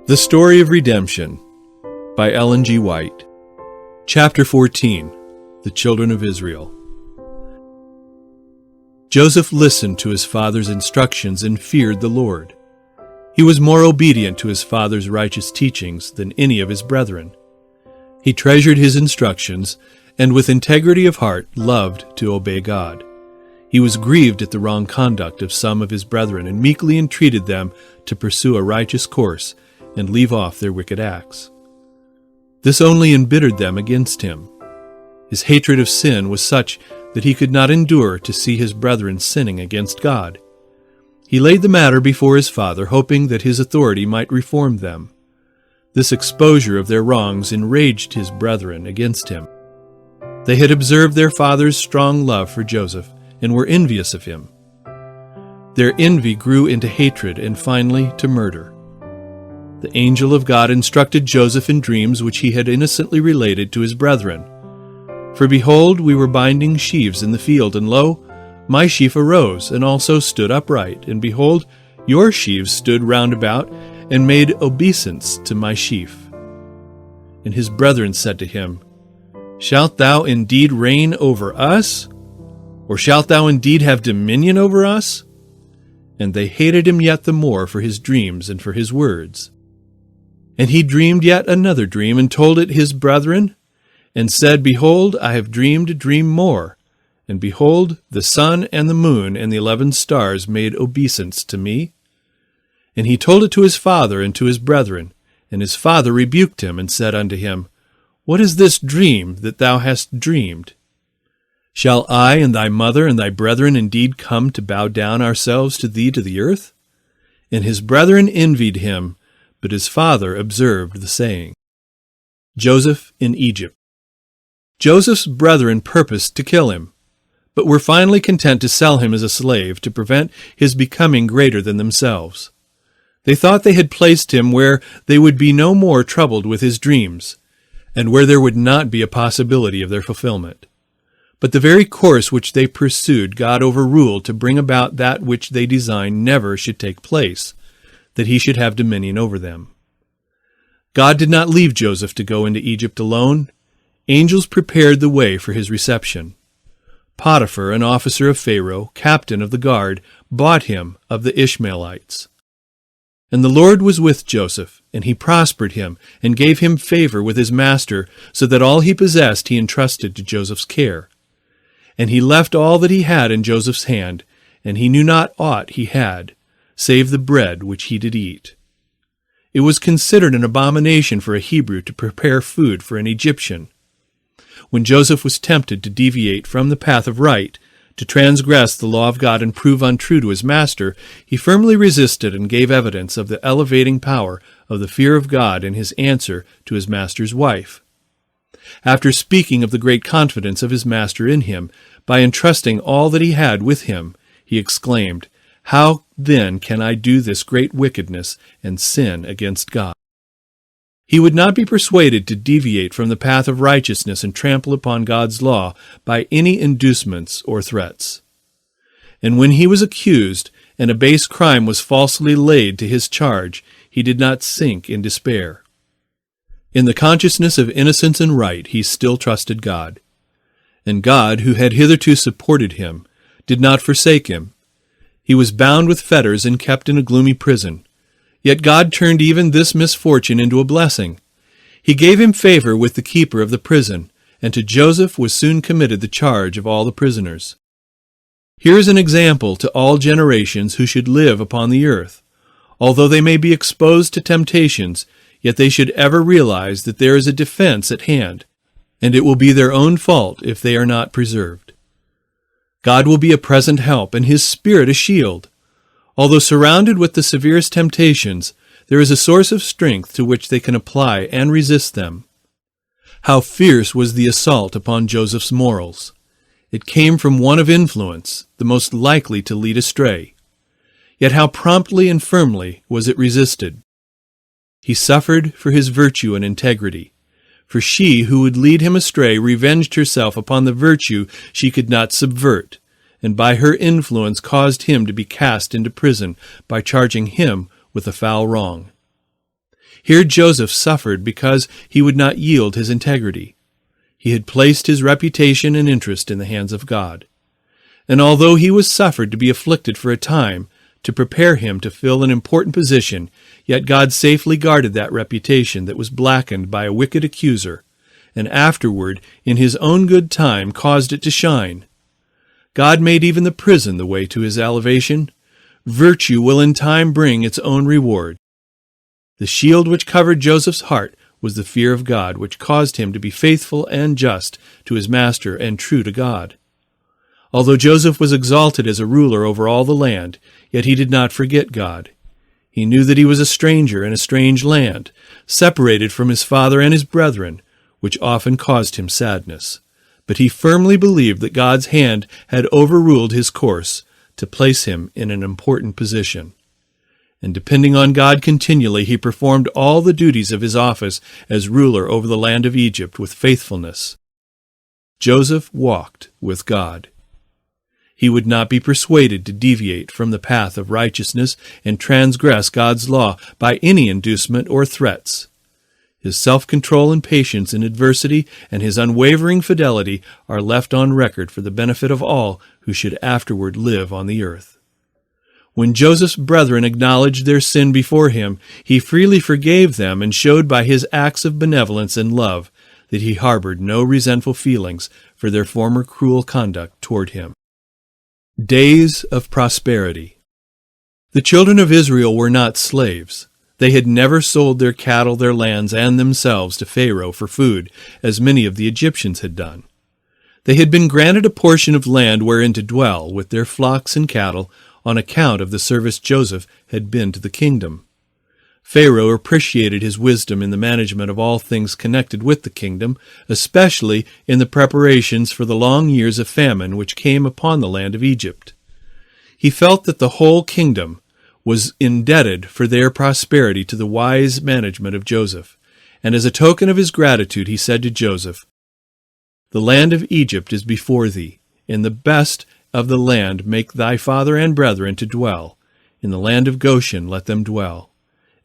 The Story of Redemption by Ellen G. White. Chapter 14. The Children of Israel. Joseph listened to his father's instructions and feared the Lord. He was more obedient to his father's righteous teachings than any of his brethren. He treasured his instructions and with integrity of heart loved to obey God. He was grieved at the wrong conduct of some of his brethren and meekly entreated them to pursue a righteous course and leave off their wicked acts. This only embittered them against him. His hatred of sin was such that he could not endure to see his brethren sinning against God. He laid the matter before his father, hoping that his authority might reform them. This exposure of their wrongs enraged his brethren against him. They had observed their father's strong love for Joseph and were envious of him. Their envy grew into hatred and finally to murder. The angel of God instructed Joseph in dreams which he had innocently related to his brethren. For behold, we were binding sheaves in the field, and lo, my sheaf arose, and also stood upright, and behold, your sheaves stood round about, and made obeisance to my sheaf. And his brethren said to him, Shalt thou indeed reign over us? Or shalt thou indeed have dominion over us? And they hated him yet the more for his dreams and for his words. And he dreamed yet another dream, and told it his brethren, and said, Behold, I have dreamed a dream more. And behold, the sun and the moon and the 11 stars made obeisance to me. And he told it to his father and to his brethren. And his father rebuked him, and said unto him, What is this dream that thou hast dreamed? Shall I and thy mother and thy brethren indeed come to bow down ourselves to thee to the earth? And his brethren envied him, but his father observed the saying. Joseph in Egypt. Joseph's brethren purposed to kill him, but were finally content to sell him as a slave to prevent his becoming greater than themselves. They thought they had placed him where they would be no more troubled with his dreams, and where there would not be a possibility of their fulfillment. But the very course which they pursued God overruled to bring about that which they designed never should take place, that he should have dominion over them. God did not leave Joseph to go into Egypt alone. Angels prepared the way for his reception. Potiphar, an officer of Pharaoh, captain of the guard, bought him of the Ishmaelites. And the Lord was with Joseph, and he prospered him, and gave him favor with his master, so that all he possessed he entrusted to Joseph's care. And he left all that he had in Joseph's hand, and he knew not aught he had, save the bread which he did eat. It was considered an abomination for a Hebrew to prepare food for an Egyptian. When Joseph was tempted to deviate from the path of right, to transgress the law of God and prove untrue to his master, he firmly resisted and gave evidence of the elevating power of the fear of God in his answer to his master's wife. After speaking of the great confidence of his master in him, by entrusting all that he had with him, he exclaimed, How then can I do this great wickedness and sin against God? He would not be persuaded to deviate from the path of righteousness and trample upon God's law by any inducements or threats. And when he was accused, and a base crime was falsely laid to his charge, he did not sink in despair. In the consciousness of innocence and right, he still trusted God. And God, who had hitherto supported him, did not forsake him. He was bound with fetters and kept in a gloomy prison. Yet God turned even this misfortune into a blessing. He gave him favor with the keeper of the prison, and to Joseph was soon committed the charge of all the prisoners. Here is an example to all generations who should live upon the earth. Although they may be exposed to temptations, yet they should ever realize that there is a defense at hand, and it will be their own fault if they are not preserved. God will be a present help, and his Spirit a shield. Although surrounded with the severest temptations, there is a source of strength to which they can apply and resist them. How fierce was the assault upon Joseph's morals! It came from one of influence, the most likely to lead astray. Yet how promptly and firmly was it resisted! He suffered for his virtue and integrity, for she who would lead him astray revenged herself upon the virtue she could not subvert, and by her influence caused him to be cast into prison by charging him with a foul wrong. Here Joseph suffered because he would not yield his integrity. He had placed his reputation and interest in the hands of God. And although he was suffered to be afflicted for a time, to prepare him to fill an important position, yet God safely guarded that reputation that was blackened by a wicked accuser, and afterward, in his own good time, caused it to shine. God made even the prison the way to his elevation. Virtue will in time bring its own reward. The shield which covered Joseph's heart was the fear of God, which caused him to be faithful and just to his master and true to God. Although Joseph was exalted as a ruler over all the land, yet he did not forget God. He knew that he was a stranger in a strange land, separated from his father and his brethren, which often caused him sadness. But he firmly believed that God's hand had overruled his course to place him in an important position. And depending on God continually, he performed all the duties of his office as ruler over the land of Egypt with faithfulness. Joseph walked with God. He would not be persuaded to deviate from the path of righteousness and transgress God's law by any inducement or threats. His self-control and patience in adversity and his unwavering fidelity are left on record for the benefit of all who should afterward live on the earth. When Joseph's brethren acknowledged their sin before him, he freely forgave them and showed by his acts of benevolence and love that he harbored no resentful feelings for their former cruel conduct toward him. Days of prosperity. The children of Israel were not slaves. They had never sold their cattle, their lands, and themselves to Pharaoh for food, as many of the Egyptians had done. They had been granted a portion of land wherein to dwell with their flocks and cattle on account of the service Joseph had been to the kingdom. Pharaoh appreciated his wisdom in the management of all things connected with the kingdom, especially in the preparations for the long years of famine which came upon the land of Egypt. He felt that the whole kingdom was indebted for their prosperity to the wise management of Joseph, and as a token of his gratitude he said to Joseph, "The land of Egypt is before thee. In the best of the land make thy father and brethren to dwell. In the land of Goshen let them dwell.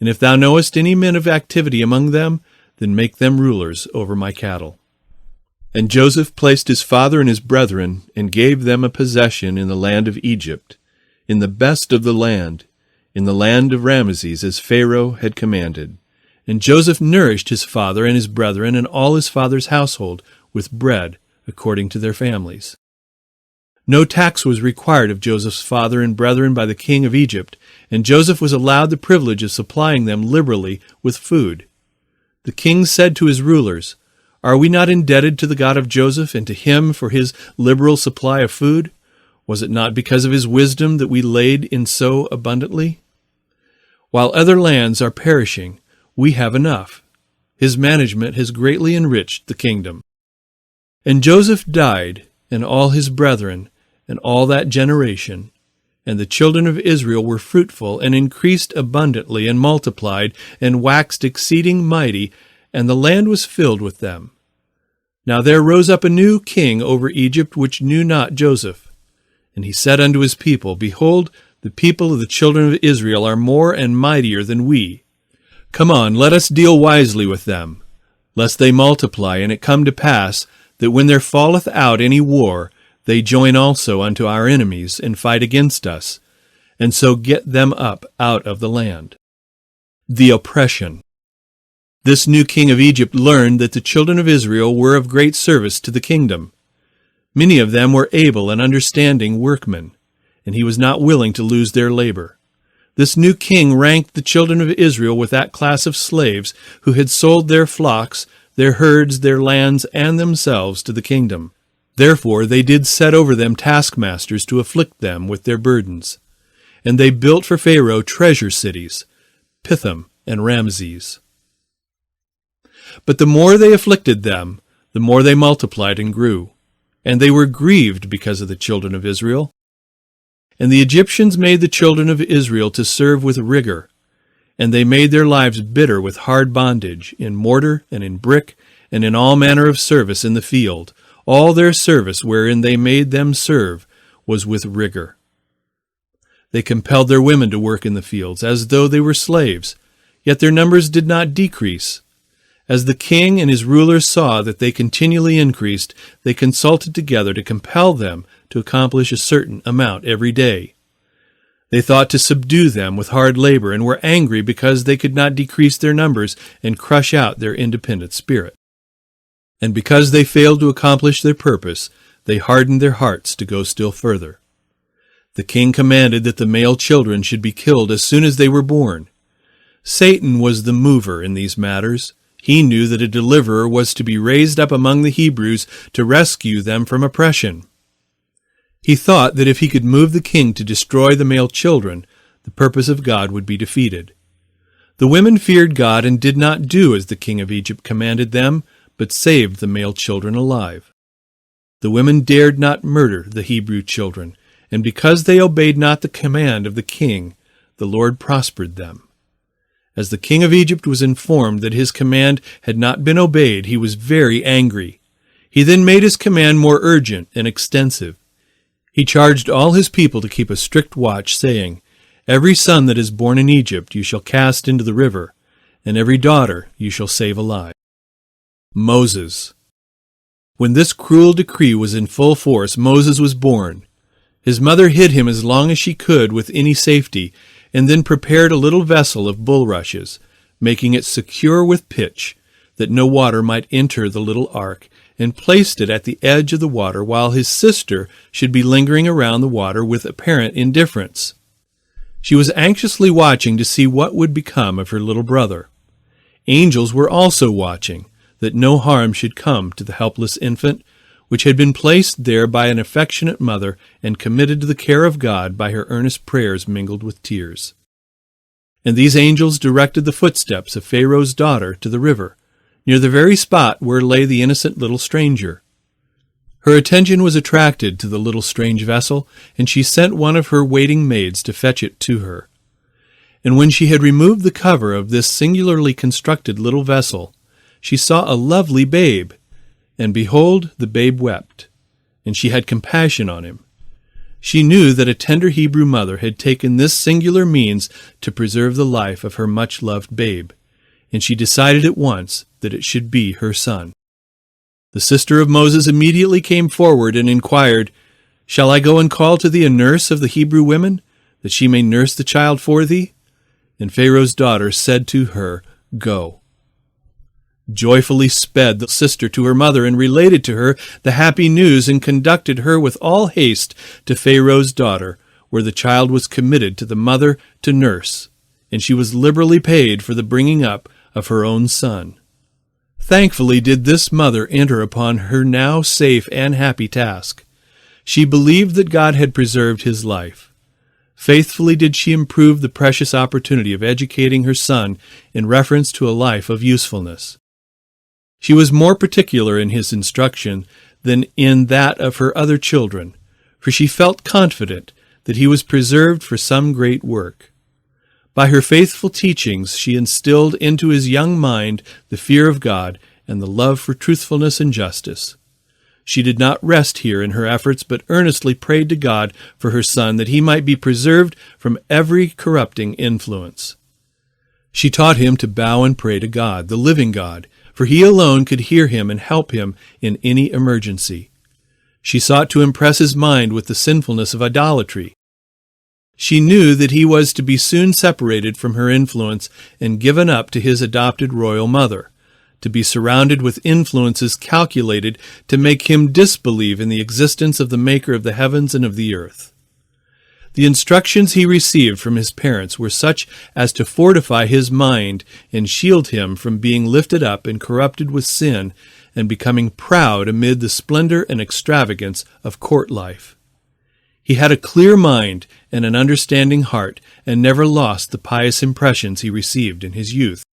And if thou knowest any men of activity among them, then make them rulers over my cattle." And Joseph placed his father and his brethren, and gave them a possession in the land of Egypt, in the best of the land, in the land of Ramesses, as Pharaoh had commanded. And Joseph nourished his father and his brethren and all his father's household with bread according to their families. No tax was required of Joseph's father and brethren by the king of Egypt, and Joseph was allowed the privilege of supplying them liberally with food. The king said to his rulers, "Are we not indebted to the God of Joseph and to him for his liberal supply of food? Was it not because of his wisdom that we laid in so abundantly? While other lands are perishing, we have enough. His management has greatly enriched the kingdom." And Joseph died, and all his brethren, and all that generation. And the children of Israel were fruitful, and increased abundantly, and multiplied, and waxed exceeding mighty, and the land was filled with them. Now there rose up a new king over Egypt, which knew not Joseph. And he said unto his people, "Behold, the people of the children of Israel are more and mightier than we. Come on, let us deal wisely with them, lest they multiply, and it come to pass, that when there falleth out any war, they join also unto our enemies, and fight against us, and so get them up out of the land." The oppression. This new king of Egypt learned that the children of Israel were of great service to the kingdom. Many of them were able and understanding workmen, and he was not willing to lose their labor. This new king ranked the children of Israel with that class of slaves who had sold their flocks, their herds, their lands, and themselves to the kingdom. Therefore they did set over them taskmasters to afflict them with their burdens. And they built for Pharaoh treasure cities, Pithom and Ramesses. But the more they afflicted them, the more they multiplied and grew. And they were grieved because of the children of Israel. And the Egyptians made the children of Israel to serve with rigor, and they made their lives bitter with hard bondage, in mortar and in brick, and in all manner of service in the field. All their service wherein they made them serve was with rigor. They compelled their women to work in the fields, as though they were slaves, yet their numbers did not decrease. As the king and his rulers saw that they continually increased, they consulted together to compel them to accomplish a certain amount every day. They thought to subdue them with hard labor and were angry because they could not decrease their numbers and crush out their independent spirit. And because they failed to accomplish their purpose, they hardened their hearts to go still further. The king commanded that the male children should be killed as soon as they were born. Satan was the mover in these matters. He knew that a deliverer was to be raised up among the Hebrews to rescue them from oppression. He thought that if he could move the king to destroy the male children, the purpose of God would be defeated. The women feared God and did not do as the king of Egypt commanded them, but saved the male children alive. The women dared not murder the Hebrew children, and because they obeyed not the command of the king, the Lord prospered them. As the king of Egypt was informed that his command had not been obeyed, he was very angry. He then made his command more urgent and extensive. He charged all his people to keep a strict watch, saying, "Every son that is born in Egypt you shall cast into the river, and every daughter you shall save alive." Moses. When this cruel decree was in full force, Moses was born. His mother hid him as long as she could with any safety, and then prepared a little vessel of bulrushes, making it secure with pitch, that no water might enter the little ark, and placed it at the edge of the water while his sister should be lingering around the water with apparent indifference. She was anxiously watching to see what would become of her little brother. Angels were also watching, that no harm should come to the helpless infant, which had been placed there by an affectionate mother and committed to the care of God by her earnest prayers mingled with tears. And these angels directed the footsteps of Pharaoh's daughter to the river, near the very spot where lay the innocent little stranger. Her attention was attracted to the little strange vessel, and she sent one of her waiting maids to fetch it to her. And when she had removed the cover of this singularly constructed little vessel, she saw a lovely babe, and behold, the babe wept, and she had compassion on him. She knew that a tender Hebrew mother had taken this singular means to preserve the life of her much-loved babe, and she decided at once that it should be her son. The sister of Moses immediately came forward and inquired, "Shall I go and call to thee a nurse of the Hebrew women, that she may nurse the child for thee?" And Pharaoh's daughter said to her, "Go." Joyfully sped the sister to her mother and related to her the happy news and conducted her with all haste to Pharaoh's daughter, where the child was committed to the mother to nurse, and she was liberally paid for the bringing up of her own son. Thankfully did this mother enter upon her now safe and happy task. She believed that God had preserved his life. Faithfully did she improve the precious opportunity of educating her son in reference to a life of usefulness. She was more particular in his instruction than in that of her other children, for she felt confident that he was preserved for some great work. By her faithful teachings she instilled into his young mind the fear of God and the love for truthfulness and justice. She did not rest here in her efforts, but earnestly prayed to God for her son that he might be preserved from every corrupting influence. She taught him to bow and pray to God, the living God, for he alone could hear him and help him in any emergency. She sought to impress his mind with the sinfulness of idolatry. She knew that he was to be soon separated from her influence and given up to his adopted royal mother, to be surrounded with influences calculated to make him disbelieve in the existence of the Maker of the heavens and of the earth. The instructions he received from his parents were such as to fortify his mind and shield him from being lifted up and corrupted with sin and becoming proud amid the splendor and extravagance of court life. He had a clear mind and an understanding heart, and never lost the pious impressions he received in his youth.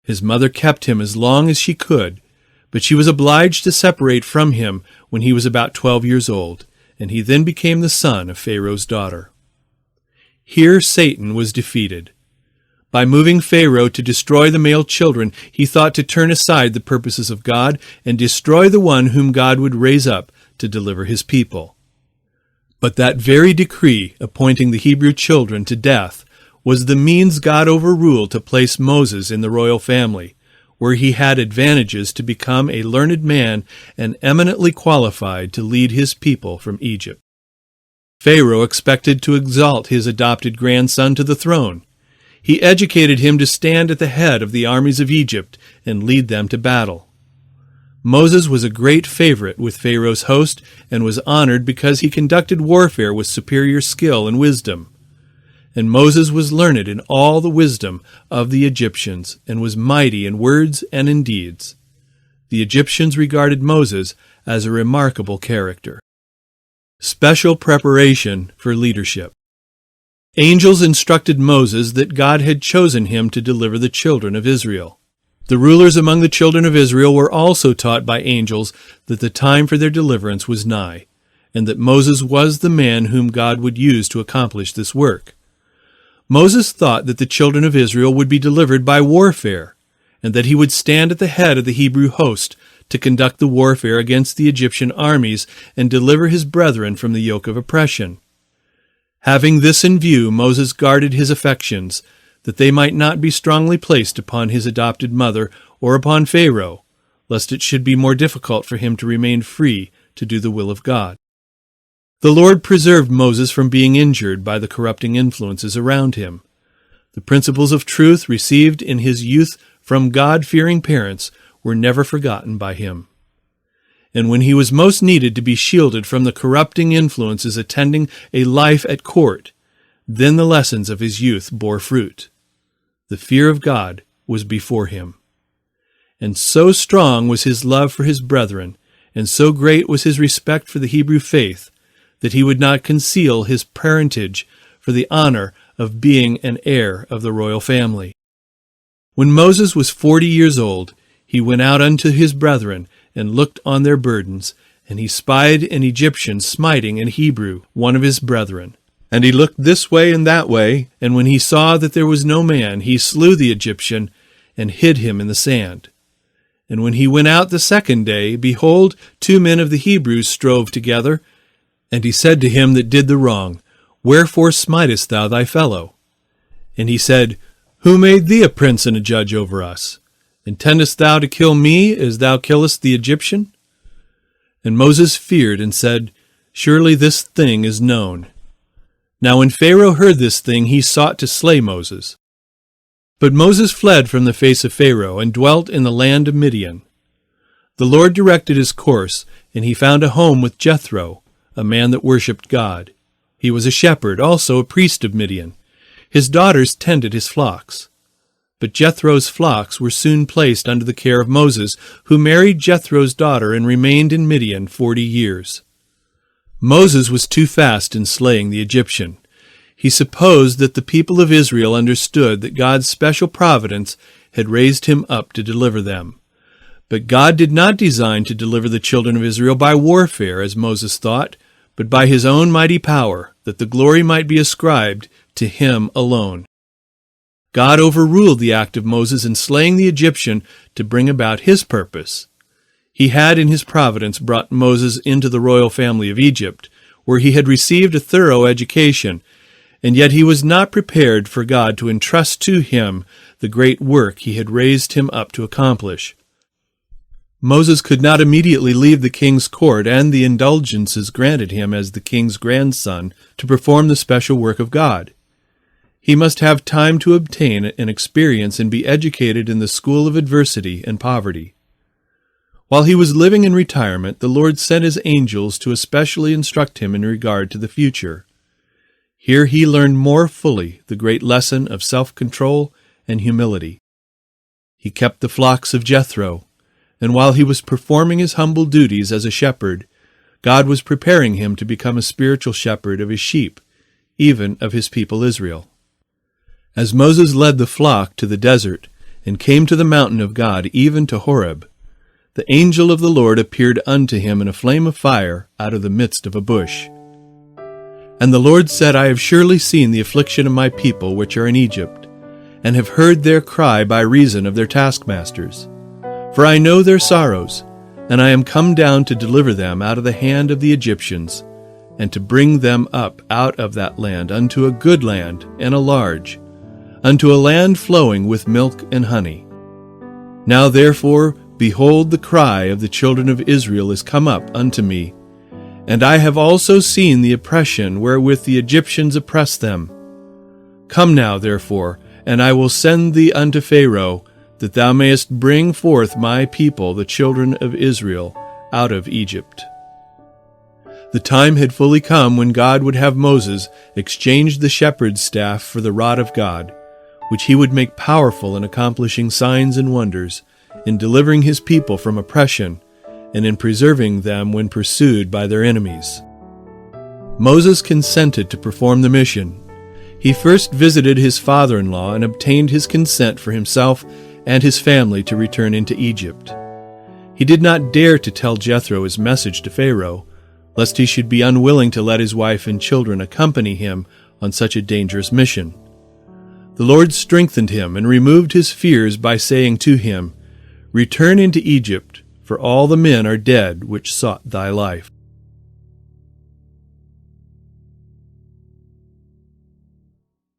His mother kept him as long as she could, but she was obliged to separate from him when he was about 12 years old, and he then became the son of Pharaoh's daughter. Here Satan was defeated. By moving Pharaoh to destroy the male children, he thought to turn aside the purposes of God and destroy the one whom God would raise up to deliver his people. But that very decree appointing the Hebrew children to death was the means God overruled to place Moses in the royal family, where he had advantages to become a learned man and eminently qualified to lead his people from Egypt. Pharaoh expected to exalt his adopted grandson to the throne. He educated him to stand at the head of the armies of Egypt and lead them to battle. Moses was a great favorite with Pharaoh's host and was honored because he conducted warfare with superior skill and wisdom. And Moses was learned in all the wisdom of the Egyptians and was mighty in words and in deeds. The Egyptians regarded Moses as a remarkable character. Special preparation for leadership. Angels instructed Moses that God had chosen him to deliver the children of Israel. The rulers among the children of Israel were also taught by angels that the time for their deliverance was nigh, and that Moses was the man whom God would use to accomplish this work. Moses thought that the children of Israel would be delivered by warfare, and that he would stand at the head of the Hebrew host to conduct the warfare against the Egyptian armies and deliver his brethren from the yoke of oppression. Having this in view, Moses guarded his affections, that they might not be strongly placed upon his adopted mother or upon Pharaoh, lest it should be more difficult for him to remain free to do the will of God. The Lord preserved Moses from being injured by the corrupting influences around him. The principles of truth received in his youth from God-fearing parents were never forgotten by him. And when he was most needed to be shielded from the corrupting influences attending a life at court, then the lessons of his youth bore fruit. The fear of God was before him. And so strong was his love for his brethren, and so great was his respect for the Hebrew faith, that he would not conceal his parentage for the honor of being an heir of the royal family. When Moses was 40 years old, he went out unto his brethren, and looked on their burdens, and he spied an Egyptian smiting an Hebrew, one of his brethren. And he looked this way and that way, and when he saw that there was no man, he slew the Egyptian, and hid him in the sand. And when he went out the second day, behold, 2 men of the Hebrews strove together. And he said to him that did the wrong, Wherefore smitest thou thy fellow? And he said, Who made thee a prince and a judge over us? Intendest thou to kill me as thou killest the Egyptian? And Moses feared and said, Surely this thing is known. Now when Pharaoh heard this thing, he sought to slay Moses. But Moses fled from the face of Pharaoh, and dwelt in the land of Midian. The Lord directed his course, and he found a home with Jethro, a man that worshipped God. He was a shepherd, also a priest of Midian. His daughters tended his flocks. But Jethro's flocks were soon placed under the care of Moses, who married Jethro's daughter and remained in Midian 40 years. Moses was too fast in slaying the Egyptian. He supposed that the people of Israel understood that God's special providence had raised him up to deliver them. But God did not design to deliver the children of Israel by warfare, as Moses thought, but by his own mighty power, that the glory might be ascribed to him alone. God overruled the act of Moses in slaying the Egyptian to bring about his purpose. He had in his providence brought Moses into the royal family of Egypt, where he had received a thorough education, and yet he was not prepared for God to entrust to him the great work he had raised him up to accomplish. Moses could not immediately leave the king's court and the indulgences granted him as the king's grandson to perform the special work of God. He must have time to obtain an experience and be educated in the school of adversity and poverty. While he was living in retirement, the Lord sent his angels to especially instruct him in regard to the future. Here he learned more fully the great lesson of self-control and humility. He kept the flocks of Jethro, and while he was performing his humble duties as a shepherd, God was preparing him to become a spiritual shepherd of his sheep, even of his people Israel. As Moses led the flock to the desert and came to the mountain of God, even to Horeb, the angel of the Lord appeared unto him in a flame of fire out of the midst of a bush. And the Lord said, I have surely seen the affliction of my people which are in Egypt, and have heard their cry by reason of their taskmasters. For I know their sorrows, and I am come down to deliver them out of the hand of the Egyptians, and to bring them up out of that land unto a good land and a large, unto a land flowing with milk and honey. Now therefore, behold, the cry of the children of Israel is come up unto me, and I have also seen the oppression wherewith the Egyptians oppress them. Come now, therefore, and I will send thee unto Pharaoh, that thou mayest bring forth my people, the children of Israel, out of Egypt. The time had fully come when God would have Moses exchange the shepherd's staff for the rod of God, which he would make powerful in accomplishing signs and wonders, in delivering his people from oppression, and in preserving them when pursued by their enemies. Moses consented to perform the mission. He first visited his father-in-law and obtained his consent for himself and his family to return into Egypt. He did not dare to tell Jethro his message to Pharaoh, lest he should be unwilling to let his wife and children accompany him on such a dangerous mission. The Lord strengthened him and removed his fears by saying to him, Return into Egypt, for all the men are dead which sought thy life.